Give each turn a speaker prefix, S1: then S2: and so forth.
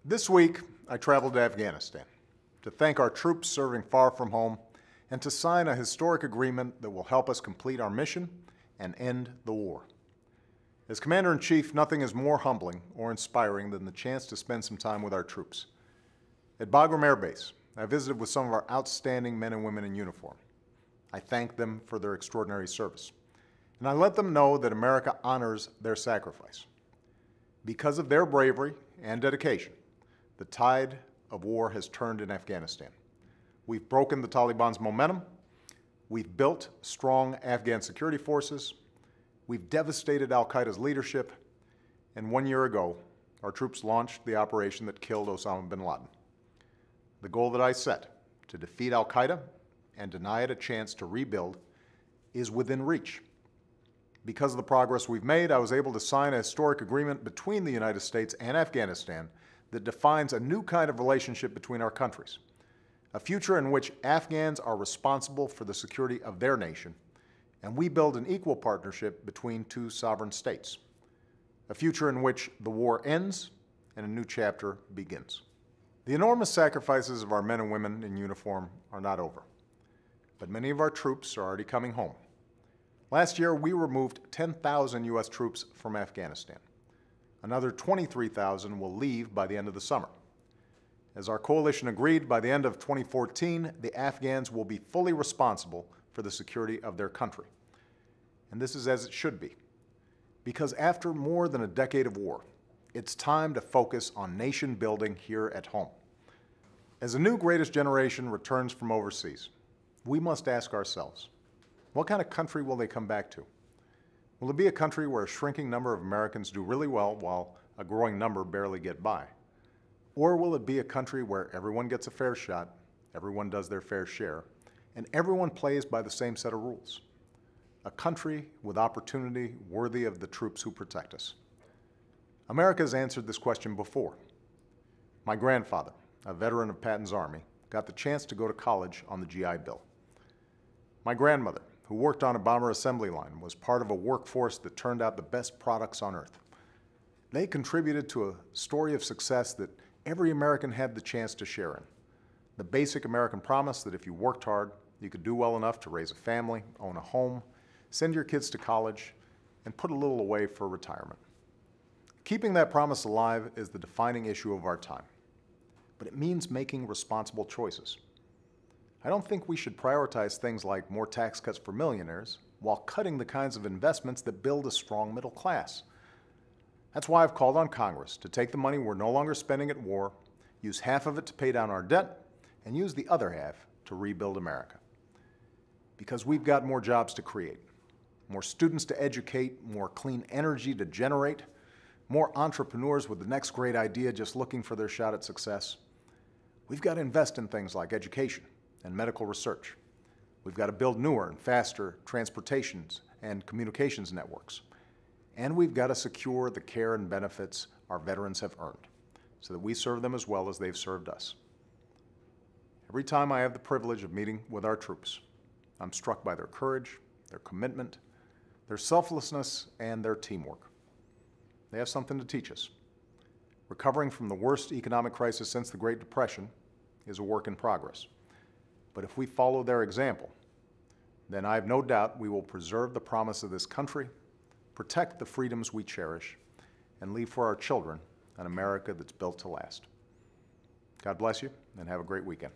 S1: This week, I traveled to Afghanistan to thank our troops serving far from home and to sign a historic agreement that will help us complete our mission and end the war. As Commander-in-Chief, nothing is more humbling or inspiring than the chance to spend some time with our troops. At Bagram Air Base, I visited with some of our outstanding men and women in uniform. I thanked them for their extraordinary service, and I let them know that America honors their sacrifice. Because of their bravery and dedication, the tide of war has turned in Afghanistan. We've broken the Taliban's momentum. We've built strong Afghan security forces. We've devastated al-Qaeda's leadership. And 1 year ago, our troops launched the operation that killed Osama bin Laden. The goal that I set, to defeat al-Qaeda and deny it a chance to rebuild, is within reach. Because of the progress we've made, I was able to sign a historic agreement between the United States and Afghanistan that defines a new kind of relationship between our countries, a future in which Afghans are responsible for the security of their nation, and we build an equal partnership between two sovereign states, a future in which the war ends and a new chapter begins. The enormous sacrifices of our men and women in uniform are not over, but many of our troops are already coming home. Last year, we removed 10,000 U.S. troops from Afghanistan. Another 23,000 will leave by the end of the summer. As our coalition agreed, by the end of 2014, the Afghans will be fully responsible for the security of their country. And this is as it should be, because after more than a decade of war, it's time to focus on nation building here at home. As a new greatest generation returns from overseas, we must ask ourselves, what kind of country will they come back to? Will it be a country where a shrinking number of Americans do really well while a growing number barely get by? Or will it be a country where everyone gets a fair shot, everyone does their fair share, and everyone plays by the same set of rules? A country with opportunity worthy of the troops who protect us. America has answered this question before. My grandfather, a veteran of Patton's Army, got the chance to go to college on the GI Bill. My grandmother, who worked on a bomber assembly line, was part of a workforce that turned out the best products on earth. They contributed to a story of success that every American had the chance to share in. The basic American promise that if you worked hard, you could do well enough to raise a family, own a home, send your kids to college, and put a little away for retirement. Keeping that promise alive is the defining issue of our time, but it means making responsible choices. I don't think we should prioritize things like more tax cuts for millionaires while cutting the kinds of investments that build a strong middle class. That's why I've called on Congress to take the money we're no longer spending at war, use half of it to pay down our debt, and use the other half to rebuild America. Because we've got more jobs to create, more students to educate, more clean energy to generate, more entrepreneurs with the next great idea just looking for their shot at success. We've got to invest in things like education and medical research. We've got to build newer and faster transportations and communications networks. And we've got to secure the care and benefits our veterans have earned so that we serve them as well as they've served us. Every time I have the privilege of meeting with our troops, I'm struck by their courage, their commitment, their selflessness, and their teamwork. They have something to teach us. Recovering from the worst economic crisis since the Great Depression is a work in progress. But if we follow their example, then I have no doubt we will preserve the promise of this country, protect the freedoms we cherish, and leave for our children an America that's built to last. God bless you, and have a great weekend.